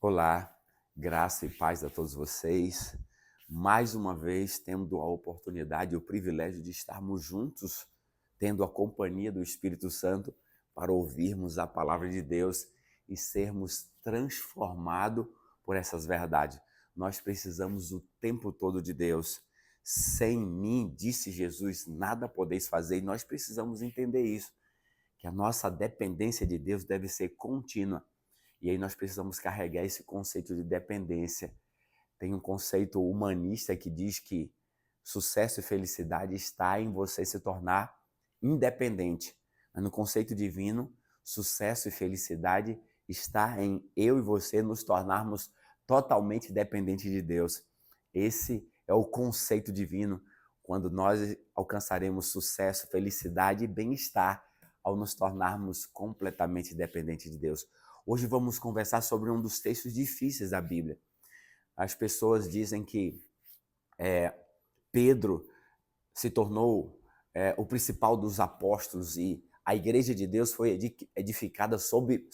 Olá, graça e paz a todos vocês. Mais uma vez, tendo a oportunidade e o privilégio de estarmos juntos, tendo a companhia do Espírito Santo para ouvirmos a palavra de Deus e sermos transformados por essas verdades. Nós precisamos o tempo todo de Deus. Sem mim, disse Jesus, nada podeis fazer. E nós precisamos entender isso, que a nossa dependência de Deus deve ser contínua. E aí nós precisamos carregar esse conceito de dependência. Tem um conceito humanista que diz que sucesso e felicidade está em você se tornar independente. Mas no conceito divino, sucesso e felicidade está em eu e você nos tornarmos totalmente dependentes de Deus. Esse é o conceito divino, quando nós alcançaremos sucesso, felicidade e bem-estar ao nos tornarmos completamente dependentes de Deus. Hoje vamos conversar sobre um dos textos difíceis da Bíblia. As pessoas dizem que Pedro se tornou o principal dos apóstolos e a igreja de Deus foi edificada sobre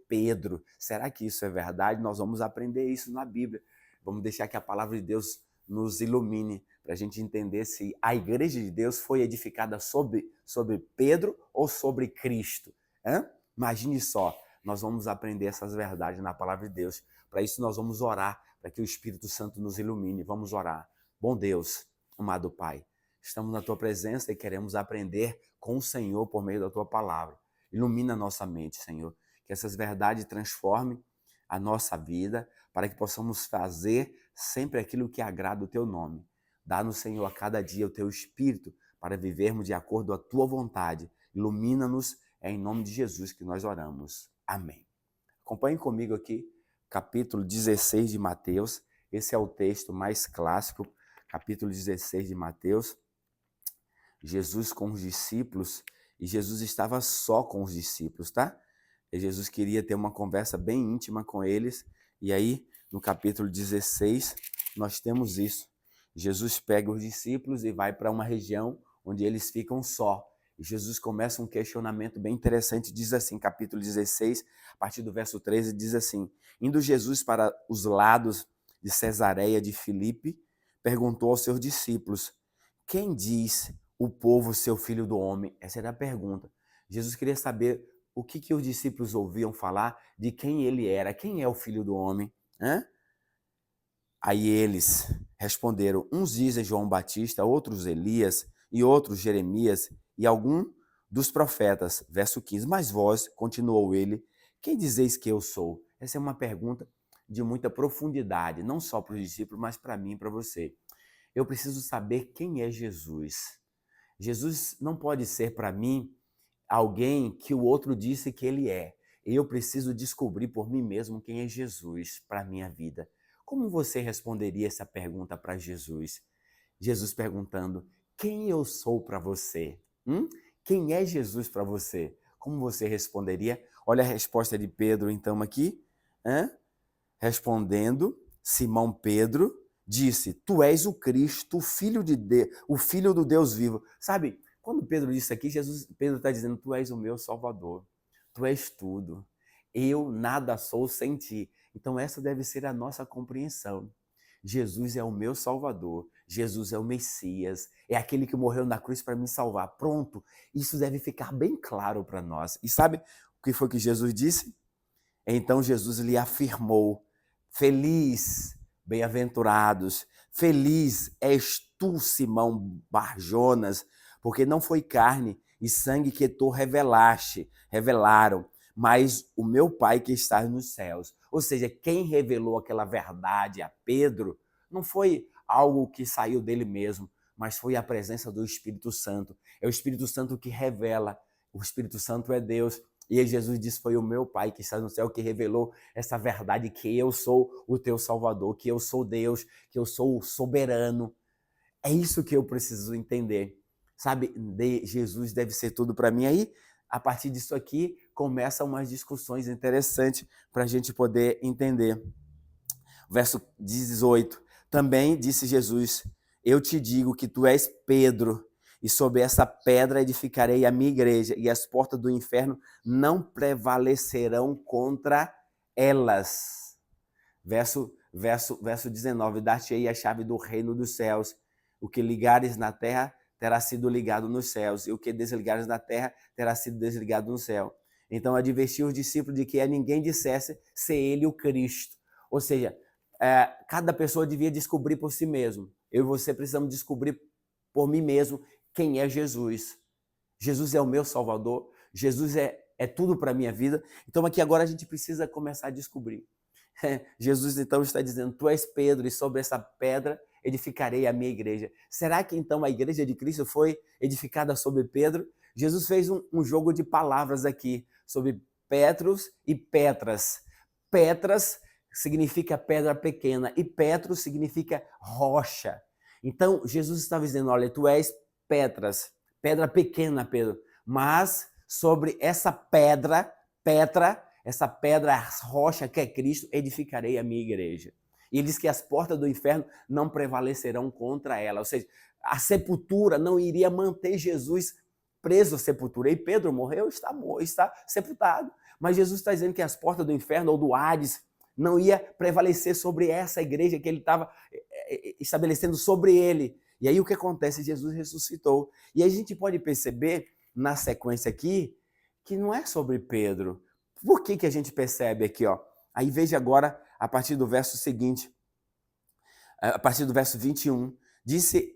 Pedro. Será que isso é verdade? Nós vamos aprender isso na Bíblia. Vamos deixar que a palavra de Deus nos ilumine para a gente entender se a igreja de Deus foi edificada sobre Pedro ou sobre Cristo. Imagine só, nós vamos aprender essas verdades na palavra de Deus. Para isso nós vamos orar, para que o Espírito Santo nos ilumine. Vamos orar. Bom Deus, amado Pai, estamos na Tua presença e queremos aprender com o Senhor por meio da Tua palavra. Ilumina a nossa mente, Senhor, que essas verdades transformem a nossa vida para que possamos fazer sempre aquilo que agrada o Teu nome. Dá-nos, Senhor, a cada dia o Teu Espírito para vivermos de acordo com a Tua vontade. Ilumina-nos, é em nome de Jesus que nós oramos. Amém. Acompanhe comigo aqui, capítulo 16 de Mateus. Esse é o texto mais clássico, capítulo 16 de Mateus. Jesus com os discípulos, e Jesus estava só com os discípulos, tá? E Jesus queria ter uma conversa bem íntima com eles, e aí, no capítulo 16, nós temos isso. Jesus pega os discípulos e vai para uma região onde eles ficam só. E Jesus começa um questionamento bem interessante, diz assim, capítulo 16, a partir do verso 13, diz assim: indo Jesus para os lados de Cesareia de Filipe, perguntou aos seus discípulos: quem diz o povo ser o filho do homem? Essa era a pergunta. Jesus queria saber o que os discípulos ouviam falar de quem ele era, quem é o filho do homem. Aí eles responderam: uns dizem João Batista, outros Elias, e outros Jeremias, e algum dos profetas. Verso 15. Mas vós, continuou ele, quem dizeis que eu sou? Essa é uma pergunta de muita profundidade, não só para os discípulos, mas para mim e para você. Eu preciso saber quem é Jesus. Jesus não pode ser para mim alguém que o outro disse que ele é. Eu preciso descobrir por mim mesmo quem é Jesus para a minha vida. Como você responderia essa pergunta para Jesus? Jesus perguntando: quem eu sou para você? Quem é Jesus para você? Como você responderia? Olha a resposta de Pedro, então, aqui. Respondendo, Simão Pedro disse: tu és o Cristo, o Filho do Deus vivo. Sabe, quando Pedro disse aqui, Pedro está dizendo: tu és o meu Salvador, tu és tudo, eu nada sou sem ti. Então essa deve ser a nossa compreensão. Jesus é o meu Salvador, Jesus é o Messias, é aquele que morreu na cruz para me salvar. Pronto, isso deve ficar bem claro para nós. E sabe o que foi que Jesus disse? Então Jesus lhe afirmou: feliz, bem-aventurados, feliz és tu, Simão Barjonas, porque não foi carne e sangue que tu revelaram, mas o meu Pai que está nos céus. Ou seja, quem revelou aquela verdade a Pedro não foi algo que saiu dele mesmo, mas foi a presença do Espírito Santo. É o Espírito Santo que revela. O Espírito Santo é Deus. E aí Jesus disse: foi o meu Pai que está no céu que revelou essa verdade, que eu sou o teu Salvador, que eu sou Deus, que eu sou o soberano. É isso que eu preciso entender. Sabe, Jesus deve ser tudo para mim. Aí, a partir disso aqui, começam umas discussões interessantes para a gente poder entender. Verso 18. Também disse Jesus: eu te digo que tu és Pedro, e sobre essa pedra edificarei a minha igreja, e as portas do inferno não prevalecerão contra elas. Verso 19, dar-te-ei a chave do reino dos céus. O que ligares na terra terá sido ligado nos céus, e o que desligares na terra terá sido desligado no céu. Então, advertiu os discípulos de que a ninguém dissesse ser ele o Cristo. Ou seja, cada pessoa devia descobrir por si mesmo. Eu e você precisamos descobrir por mim mesmo quem é Jesus. Jesus é o meu Salvador. Jesus é tudo para a minha vida. Então, aqui agora a gente precisa começar a descobrir. Jesus, então, está dizendo, tu és Pedro, e sobre essa pedra edificarei a minha igreja. Será que, então, a igreja de Cristo foi edificada sobre Pedro? Jesus fez um jogo de palavras aqui, sobre Petros e Petras. Petras significa pedra pequena, e Petros significa rocha. Então, Jesus estava dizendo, olha, tu és Petras, pedra pequena, Pedro, mas sobre essa pedra, essa pedra rocha que é Cristo, edificarei a minha igreja. E ele diz que as portas do inferno não prevalecerão contra ela. Ou seja, a sepultura não iria manter Jesus preso à sepultura. E Pedro morreu, está sepultado. Mas Jesus está dizendo que as portas do inferno ou do Hades não ia prevalecer sobre essa igreja que ele estava estabelecendo sobre ele. E aí o que acontece? Jesus ressuscitou. E aí a gente pode perceber na sequência aqui que não é sobre Pedro. Por que a gente percebe aqui, ó? Aí veja agora, a partir do verso seguinte, a partir do verso 21, disse,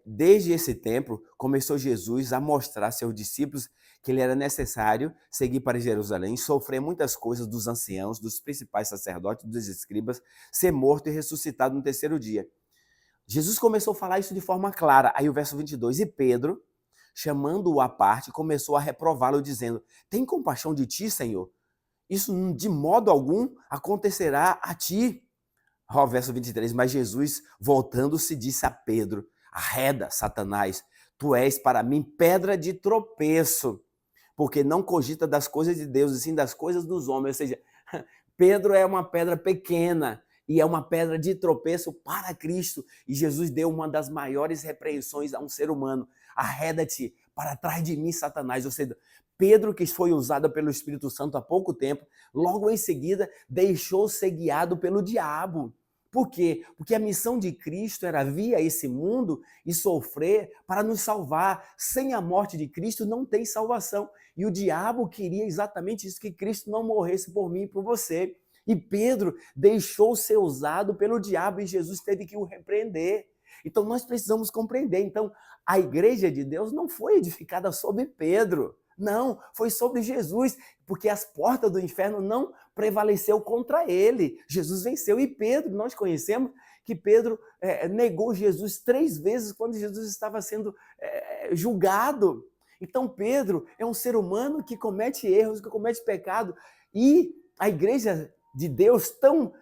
desde esse tempo, começou Jesus a mostrar a seus discípulos que ele era necessário seguir para Jerusalém, sofrer muitas coisas dos anciãos, dos principais sacerdotes, dos escribas, ser morto e ressuscitado no terceiro dia. Jesus começou a falar isso de forma clara. Aí o verso 22, e Pedro, chamando-o à parte, começou a reprová-lo, dizendo, tem compaixão de ti, Senhor? Isso de modo algum acontecerá a ti. Ó, verso 23, mas Jesus, voltando-se, disse a Pedro, arreda, Satanás, tu és para mim pedra de tropeço, porque não cogita das coisas de Deus, e sim das coisas dos homens. Ou seja, Pedro é uma pedra pequena, e é uma pedra de tropeço para Cristo. E Jesus deu uma das maiores repreensões a um ser humano. Arreda-te para trás de mim, Satanás. Ou seja, Pedro, que foi usado pelo Espírito Santo há pouco tempo, logo em seguida deixou ser guiado pelo diabo. Por quê? Porque a missão de Cristo era vir a esse mundo e sofrer para nos salvar. Sem a morte de Cristo não tem salvação. E o diabo queria exatamente isso, que Cristo não morresse por mim e por você. E Pedro deixou ser usado pelo diabo e Jesus teve que o repreender. Então nós precisamos compreender. Então a igreja de Deus não foi edificada sobre Pedro. Não, foi sobre Jesus, porque as portas do inferno não prevaleceu contra ele. Jesus venceu. E Pedro, nós conhecemos que Pedro negou Jesus 3 vezes quando Jesus estava sendo julgado. Então Pedro é um ser humano que comete erros, que comete pecado. E a igreja de Deus tão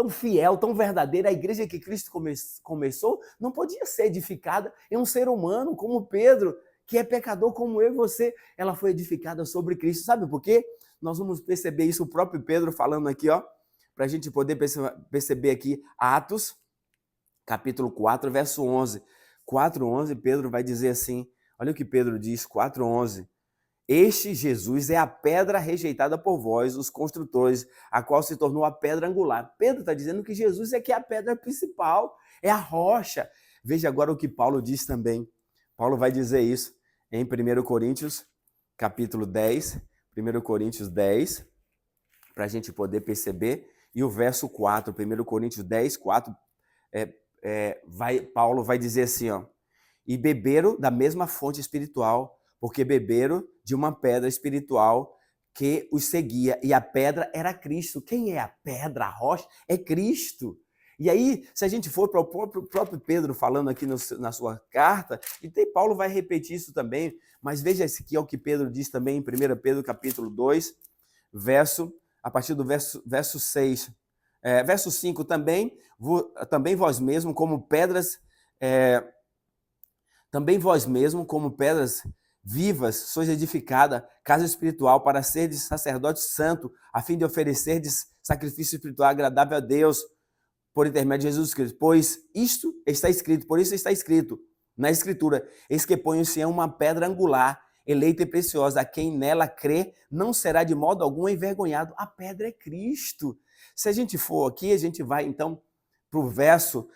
fiel, tão verdadeira, a igreja que Cristo começou, não podia ser edificada em um ser humano como Pedro, que é pecador como eu e você. Ela foi edificada sobre Cristo. Sabe por quê? Nós vamos perceber isso, o próprio Pedro falando aqui, ó, para a gente poder perceber aqui, Atos, capítulo 4, verso 11. 4:11, Pedro vai dizer assim, olha o que Pedro diz, 4:11. Este Jesus é a pedra rejeitada por vós, os construtores, a qual se tornou a pedra angular. Pedro está dizendo que Jesus é que é a pedra principal, é a rocha. Veja agora o que Paulo diz também. Paulo vai dizer isso em 1 Coríntios, capítulo 10, 1 Coríntios 10, para a gente poder perceber. E o verso 4, 1 Coríntios 10, 4, Paulo vai dizer assim, ó, e beberam da mesma fonte espiritual, porque beberam de uma pedra espiritual que os seguia, e a pedra era Cristo. Quem é a pedra, a rocha? É Cristo. E aí, se a gente for para o próprio Pedro falando aqui na sua carta, e Paulo vai repetir isso também, mas veja esse aqui é o que Pedro diz também em 1 Pedro capítulo 2, a partir do verso 6. Verso 5, também vós mesmos como pedras, vivas, sois edificada, casa espiritual, para serdes sacerdote santo, a fim de oferecerdes sacrifício espiritual agradável a Deus, por intermédio de Jesus Cristo. Pois isto está escrito, por isso está escrito na Escritura, eis que põe o Sião uma pedra angular, eleita e preciosa. A quem nela crê não será de modo algum envergonhado. A pedra é Cristo. Se a gente for aqui, a gente vai então para o verso,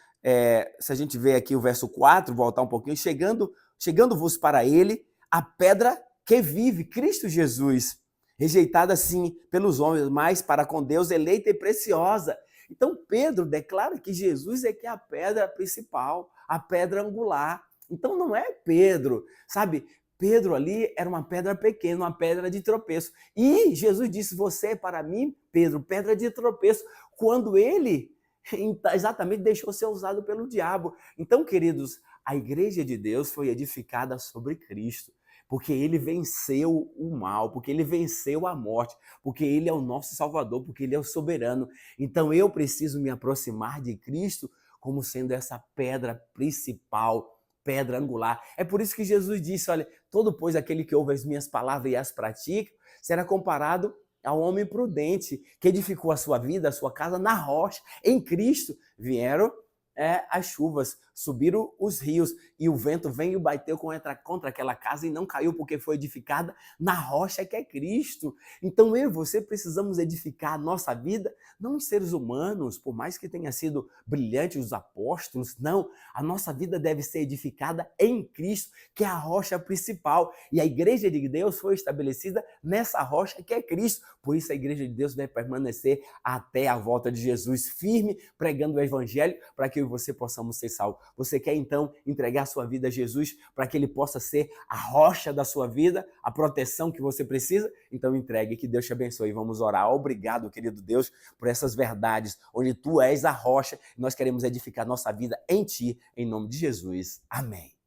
se a gente ver aqui o verso 4, voltar um pouquinho, chegando-vos para ele, a pedra que vive, Cristo Jesus, rejeitada sim pelos homens, mas para com Deus eleita e preciosa. Então Pedro declara que Jesus é que é a pedra principal, a pedra angular. Então não é Pedro, sabe? Pedro ali era uma pedra pequena, uma pedra de tropeço. E Jesus disse: você é para mim, Pedro, pedra de tropeço, quando ele exatamente deixou ser usado pelo diabo. Então, queridos, a igreja de Deus foi edificada sobre Cristo, porque ele venceu o mal, porque ele venceu a morte, porque ele é o nosso Salvador, porque ele é o soberano. Então eu preciso me aproximar de Cristo como sendo essa pedra principal, pedra angular. É por isso que Jesus disse: olha, todo pois aquele que ouve as minhas palavras e as pratica, será comparado ao homem prudente, que edificou a sua vida, a sua casa na rocha. Em Cristo vieram as chuvas, subiram os rios e o vento veio e bateu contra aquela casa e não caiu porque foi edificada na rocha que é Cristo. Então eu e você precisamos edificar a nossa vida, não os seres humanos, por mais que tenha sido brilhante os apóstolos, não. A nossa vida deve ser edificada em Cristo, que é a rocha principal. E a igreja de Deus foi estabelecida nessa rocha que é Cristo. Por isso a igreja de Deus deve permanecer até a volta de Jesus, firme, pregando o evangelho, para que eu e você possamos ser salvos. Você quer então entregar sua vida a Jesus para que ele possa ser a rocha da sua vida, a proteção que você precisa? Então entregue, que Deus te abençoe. Vamos orar. Obrigado, querido Deus, por essas verdades, onde tu és a rocha e nós queremos edificar nossa vida em ti, em nome de Jesus. Amém.